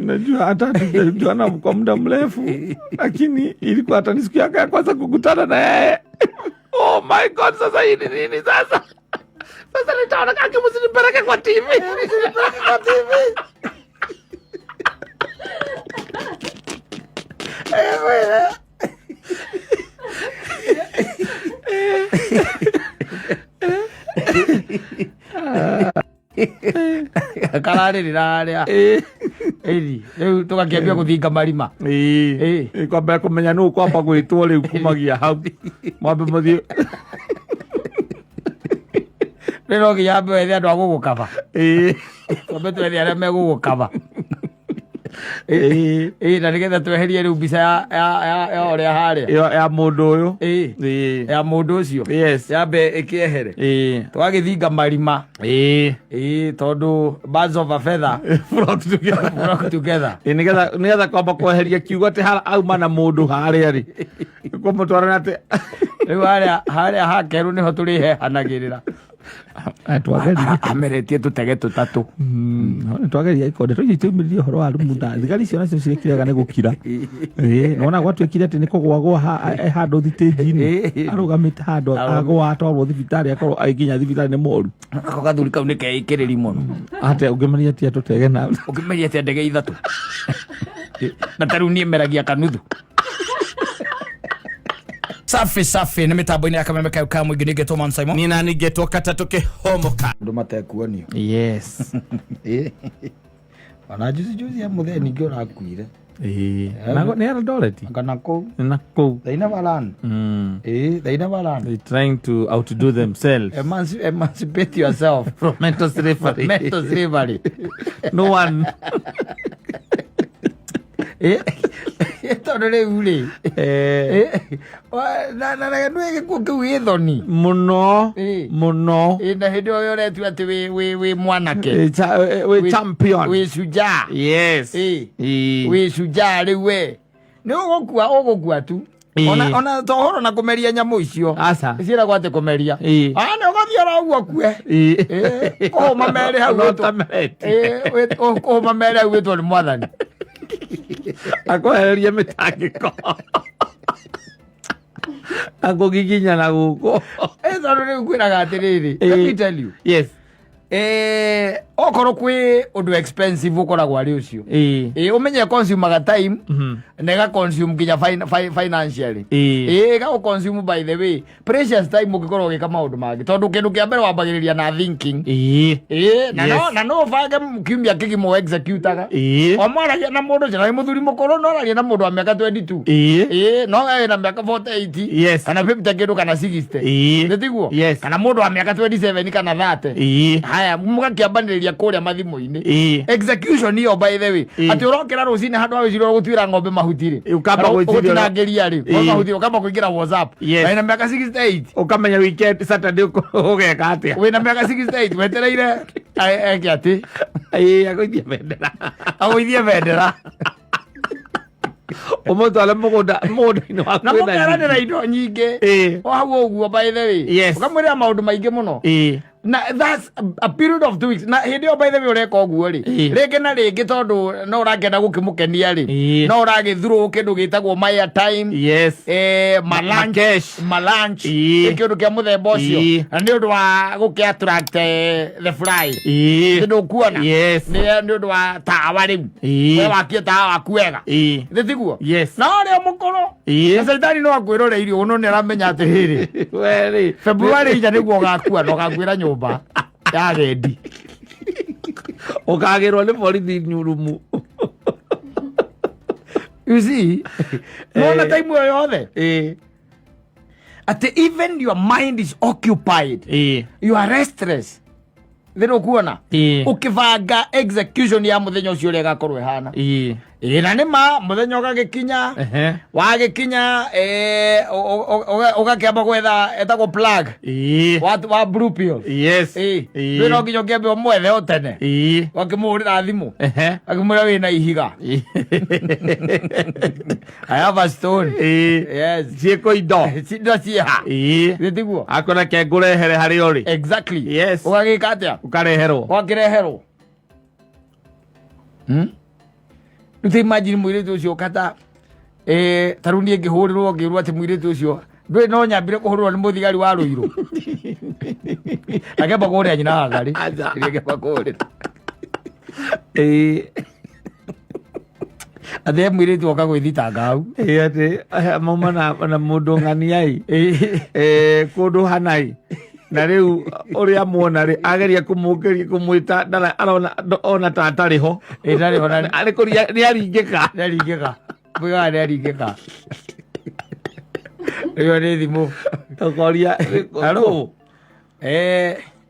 Najua hata tujajuana kwa muda mrefu, lakini ilikuwa hata ni siku yake ya kwanza kukutana na yeye. Oh my God, sasa hii ni nini sasa? Sasa nitaona kaki msinipeleke kwa TV. Msinipeleke kwa TV. Kalari riraria eri riu tugakiambia guthinga marima kwamba kumenya nu kwamba gwitwo riu kumagia hau mwambe muthie rero giambe wethe andu agugukaba kwambe twethe aria megugukaba na nigetha tweherie riu mbica ya oria haria ya mundu uyu ya mundu ucio yambe ikiehere twagithinga marima tondu birds of a feather flock together nigetha kwamba kweheria kiugo ati auma na mundu haria ri kumutwarana ati riu haria hakeru niho turihehanagirira ameritie tutege tutatu twageria ikonde tũitĩumĩririe ũhoro wa rumu na thigari icio nacio cirekĩrega nĩ gũkira nona gwatuĩkire atĩ nĩ kũgwagwo handũ thitĩnji-inĩ arũgamĩte handũ agwa atwarwo thibitarĩ akorwo agĩkinya thibitarĩ nĩ mũru. Ako gathuri kau nĩ keĩkĩrĩri mũno atĩa ũngĩmeria atĩa tũtege na ũngĩmeria atĩa ndege ithatũ na ta rĩu niĩ meragia kanuthu. Safi na mitambo-inĩ ya Kameme kau ka mũingĩ nĩngetwo Man Simon niĩ na nĩngetwo Kata Tũkĩhomoka andũ matekuonio. Yes. Ona juzi ya mũthee ningĩ ũrakuire nĩ Eldoret kana kũu na kũu they never learn. They never learn. They're trying to outdo themselves. Emancipate yourself from mental slavery. No one. Tondu riu ri na ndu gikuo kiu gi thoni muno na hindi o yoretu ati wi mwanake wi champion wi shujaa. Yes wi shujaa riu we ni ugukua tu ona tohoro na kumeria nyamu icio ciiragwo ati kumeria ni ugathiara uguo kue kuhuma mere hau kuhuma mere hau witwo ni mwathani akwehereria mitangiko akugiginya na guko tondu riu kwiraga atiriri let me tell you. Yes. Okorwo kwi undu expensive ukoragwo ari ucio umenye consume time na ga consume nginya financially ga consume by the way precious time ukikorwo ugika maundu mangi tondu kindu kia mbere wambagiriria na thinking na no bage kiumia kigimo executaga o mwaragia na mundu jana muthuri mukuru no araria na mundu wa miaka 22 no na miaka 48 kana 50 kindu kana 60 nditiguo kana mundu wa miaka 27 kana 30 haya mugakiambaniria kuria mathimu-ini execution iyo by the way ati urokera rucini handu ha wiciro gutwira ng'ombe mahutiri ukamba gutinangeria ri mahutiri ukamba kuingira WhatsApp na miaka 68 ukamenya weekend Saturday ugeka atia wina miaka 68 wetereire eke ati agoithie bendera umutwale mugunda-ini waku na mukeranira indo nyingi hau uguo by the way ukamwirira maundu maingi muno na that's a period of 2 weeks na hindi yo by the way ureka uguo ri ringi na ringi tondu no uragenda gukimukenia ri no uragithuru kindu gitagwo my time malanch kindu kia muthemba ucio na ni undu wa guki attract the fly kindu kuona ni undu wa tawa riu we wakie tawa waku wega thitiguo na uri mukoro na saitani no akwirore uno ni aramenya atiriri weri February ija niguo gakua no gakwira nyumba ya rendi ukagirwo ni borithi nyurumu. You see no time yo yothe ati even your mind is occupied you are restless thero kuona ukivanga execution ya muthenya ucio ule gakorwe hana na nima muthenya ugagikinya wagikinya ugakiamba gwetha etagwo plug wa blue pill no nginya ngiambe mwethe otene wakimurira thimu akimura wina ihiga I have a stone ciiko indo ciha nditiguo akona ke ngurehere hari ori exactly ugagika atia ukareherwo wakireherwo Nute imagine mwiritu ucio kata tarunie ngihurirwo ngirwo ati mwiritu ucio ndwe no nyambire kuhurwo ni muthigari wa Ruiru akeba kuria nyina ngari akeba kuria athe mwiritu oka gwithitanga hau ati mama na mundu ng'ani ai kundu hanai na riu uria muona ri ageria kumwita ndara ona ta atari ho ndari ho ari kuria ni aringika bwa ni aringika iyo ni thimu tokoria halo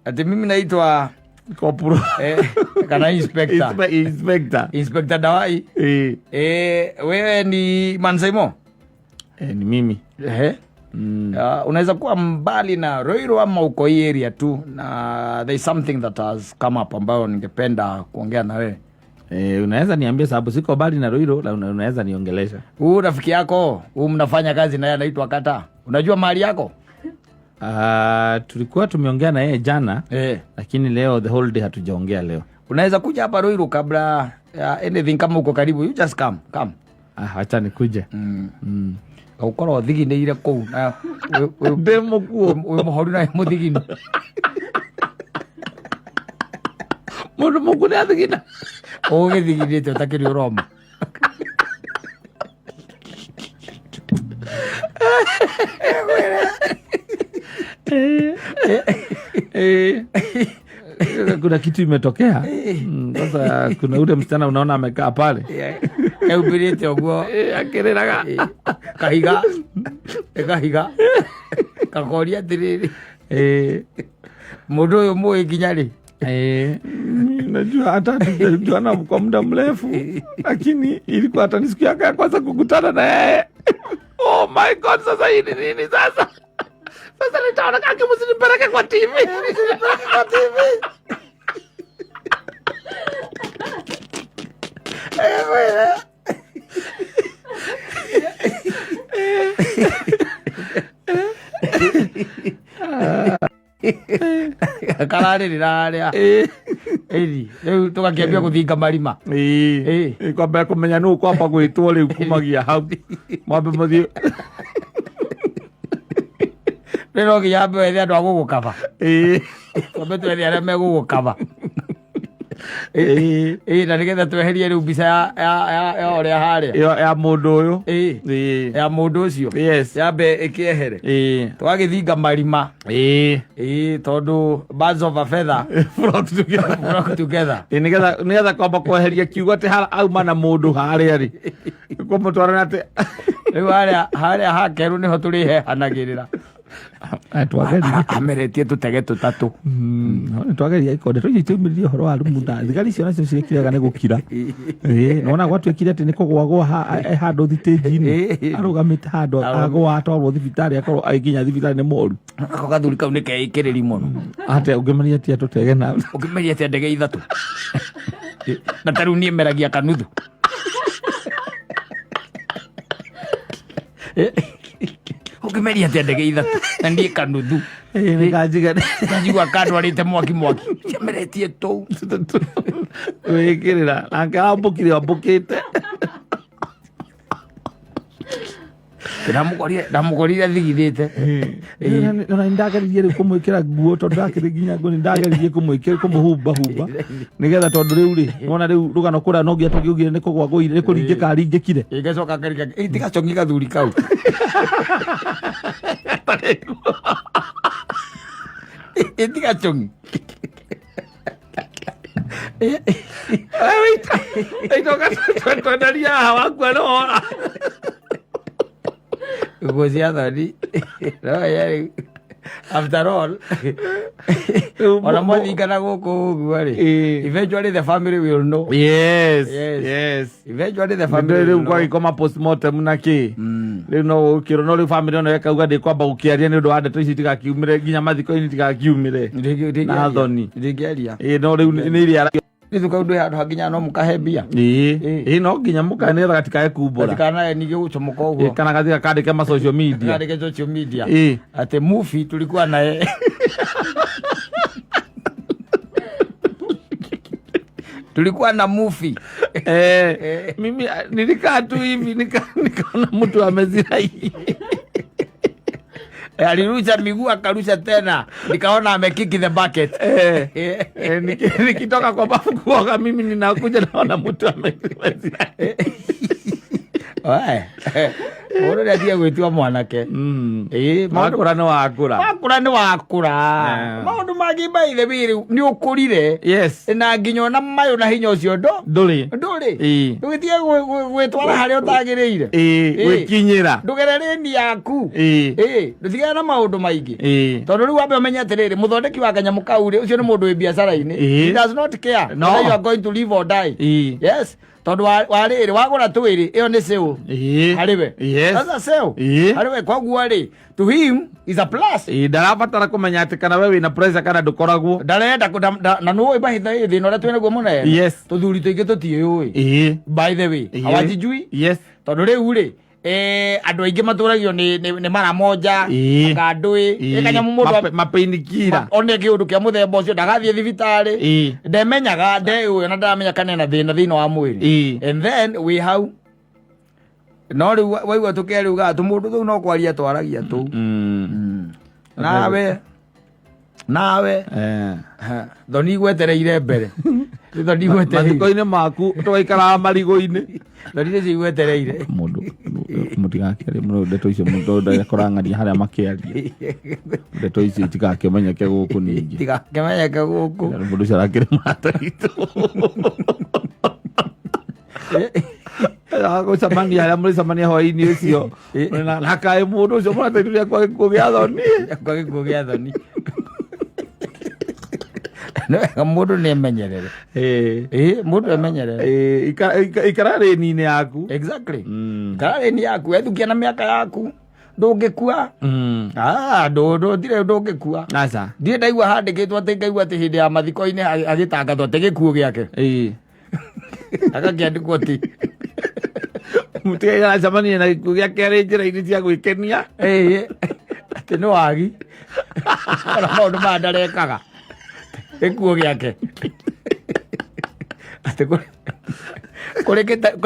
ati mimi naitwa kopro kana inspector Dawai wewe ni Mansaimo ni mimi unaweza kuwa mbali na Ruiru ama uko hii area tu, na there is something that has come up ambayo ningependa kuongea na wewe. Unaweza niambia sababu siko mbali na Ruiru, na unaweza niongelesha. Huyu rafiki yako, huyu mnafanya kazi na yeye anaitwa Kata. Unajua mahali yako? Tulikuwa tumeongea na yeye jana, lakini leo the whole day hatujaongea leo. Unaweza kuja hapa Ruiru kabla anything, kama uko karibu, you just come. Acha nikuje. Ukoro thigine ire kou na demo kuo we muhoru na muthigini mundu muku ni athigina ugithiginite utakiri uroma kuna kitu imetokea sasa. Kuna ule msichana unaona amekaa pale eubirite oguo akiriraga kahiga kakoria tiriri mundu uyu mui nginya ri najua hata tujajuana kwa muda mrefu, lakini ilikuwa hata ni siku yake ya kwanza kukutana na yeye. Oh my God, sasa hii ni nini sasa? Sasa nitaona kaki msinipeleke kwa TV. Karari riraria riu tugakiambia kuthinga marima kwamba kumenya nu kwamba gwitwo riu kumagia hau mwambe muthie rero nginya wethe andu agugukaba kwambe twethe aria megugukaba na nigetha tweherie riu mbica ya uria haria ya mundu uyu ya mundu ucio yambe ikiehere twagithinga marima tondu birds of a feather flock together nigetha kwamba kweheria kiugo ati auma na mundu haria ri kumutwarana ati riu haria hakeru niho turihehanagirira ameritie tutege tutatu twageria ikonde tuitumiririe horo wa rumu na thigari cio nacio ciekiraga ni gukira nona gwatuikire ati ni kugwagwa handu thitĩnji-inĩ arugamite handu agwa atwarwo thibitari akorwo agikinya thibitari ni moru ako gathuri kau ni keikiriri muno ate ungimeria ati tutege na ungimeria ati ndege ithatu na taru nie meragia kanuthu ukimeria ati ndege ithatu na ndie kanuthu kanjigua kandu arite mwaki ciameretie tou wikirira nake ambukite ndamugorire thigithite na ndageririe riu kumwikira nguo tondu ndakiri nginya nguo ndageririe kumwikira kumuhumba nigetha tondu riu ri wona riu rugano kuria no ngia tugiugire ni kugwagwire ni kuringika aringikire igacoka ngarika tigacong'i gathuri kau tigacong'i twendaria haha wakua nohora nguo cia thoni after all ona mwathingana guku uguo ri eventually the family will know. Yes Eventually the family will know. Riu gwagikoma postmortem na ki riu no ukiro no riu family no yakauga ndi kwamba gukiaria ni undu wa ndeto ici tigakiumire nginya mathiko-ini tigakiumire na thoni ndingiaria no riu ni iria nithuka undu handu hanginya no mukahe mbia no nginya mukane gatikae kumbura tikana nige gucomoka uguo kana gathika kandike ma social media kandike social media ate movie tulikuwa naye tulikuwa na movie. Mimi nilikaa tu hivi nikaona mtu amezira hii. Alirusha miguu akarusha tena, nikaona amekiki the bucket. Nikitoka kwa bafu kuoga, mimi ninakuja naona mtu amezira. Oro ndia gwitua mwanake. Wakura ni wakura. Wakura ni wakura. Maundu magi by the way ni ukurire. Yes. Na nginyo na mayo na hinya ucio nduri. Ndugitie gwitwara haria utagiriire. Gwikinyira. Ndugerere yaku. Ndutigana na maundu maingi. Tondu riu wambe umenya atiriri muthondeki wa kanyamu kau ri ucio ni mundu wi biacara-ini. He does not care. No. Whether you are going to live or die. Yes. Tondu wariri wagura twiri iyo ni sale. Hariwe. Yes. That's a sale. Hariwe kwaguo ri to him is a plus. Ndarabatara kumenya ati kana wewe ina pressure kana ndukoragwo. Ndarenda na no ibahitha ithi no ratwene gwo muna. Yes. Tuthuri tuingi tutiui. By the way, hawajijui. Yes. Tondu riu ri andu aingi maturagio ni mara moja ngandui kanyamu mundu mapainikira one kiundu kia muthemba ucio ndagathie thibitari ndemenyaga ndeuyo na ndamenya kana na thina wa mwiri and then we how no riu waigua tukeriuga atu mundu thau no kwaria twaragia tu nawe thoni gwetereire mbere thoni gwetereire mathiko-ini maku twaikaraga marigo-ini thoni cigwetereire mundu mutigakere mundu ndeto icio mundu ndakorang'ania haria makiaria ndeto icio itigakĩmenyeke gũkũ ningĩ itigakĩmenyeke gũkũ mundu ũcio arakĩrĩ mũrata witũ gũcemania harĩa mũrĩcemania hwaĩ-inĩ ũcio na kaĩ mũndũ ũcio mũrateithĩrĩria kwa gĩkuũ gĩa thoni kwa gĩkuũ gĩa thoni no mundu ni emenyerere mundu emenyerere ikara reni-inĩ yaku exactly ikara reni yaku ethukia na miaka yaku ndungikua ndire ndungikua aca ndire ndaigua handikitwo ati ngaigua ati hindi ya mathiko-ini agitangathwo ati gikuo giake agakiandikwo ati mũtigaire acemania na gĩkuũ gĩake arĩ njĩra-inĩ cia gwĩkenia ati nĩ wagi ona maũndũ maya ndarekaga gĩkuũ gĩake ati kuri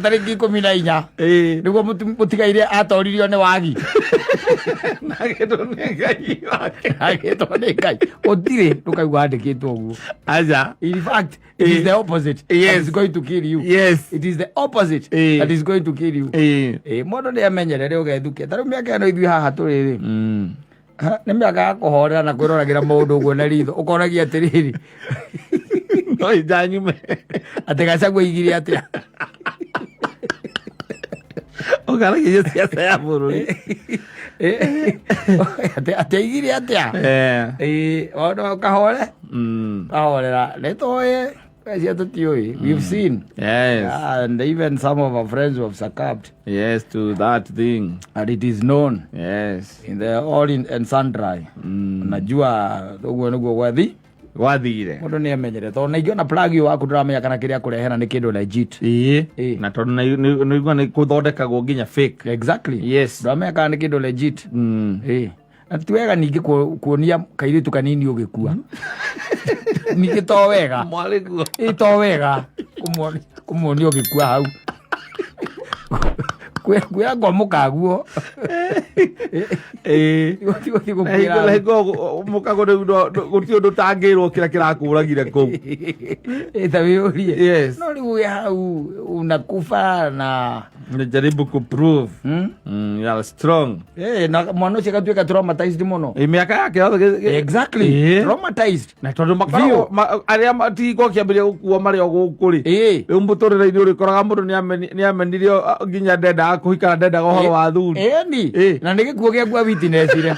tariki 14 niguo mutigaire atoririo ni wagi nagĩtwo nĩ Ngai wake agĩtwo nĩ Ngai ũtirĩ ndũkaigua andĩkĩtwo ũguo aca in fact it is the opposite that is going to kill you. Yes, it is the opposite that is going to kill you. Mũndũ nĩ amenyerere ũgethukia tarĩu mĩaka ĩno ithuĩ haha tũrĩ nĩ mĩaka ya kũhorera na kwĩroragĩra maũndũ ũguo na ritho ũkoragia atĩrĩrĩ no injanyume atĩ Gachagua aigire atĩa ũkaragia ciaca ya bũrũri atĩ aigire atĩa maũndũ kahore kahorera nĩ tũĩ cia tũtiũĩ we've seen and even some of our friends who have succumbed to that thing and it is known in the all in and sundry najua ũguo nĩguo gwathire mundu ni amenyere tondũ na ingĩona plug yo waku ndũramenya kana kĩrĩa kũrehera nĩ kĩndũ legit na tondũ nĩigua nĩ kũthondekagwo nginya fake exactly ndũramenya kana nĩ kĩndũ legit na ti wega ningĩ kuonia kairĩtu kanini ũgĩkua ningĩ to wega mwarĩguo to wega kũmuonia ũgĩkua hau kwĩra ngomũkaguo mũkago gũtirĩ ũndũ ũtangĩrwo kĩrĩa kĩrakũragire kũu ĩta wĩyũrie no rĩu wĩ hau unakufa na najaribu kuprove you are strong na mwana ũcio agatuĩka traumatized mũno mĩaka yake yothe exactly traumatized na tondũ makoragwo arĩa matigwo kĩambĩrĩria gũkuo marĩ o gũkũ rĩ rĩu mũtũrĩre-inĩ ũrĩkoraga mũndũ nĩamenirio nginya ndendaga kũhika na ndendaga ũhoro wa thuri na nĩ gĩkuũ gĩaku witnessire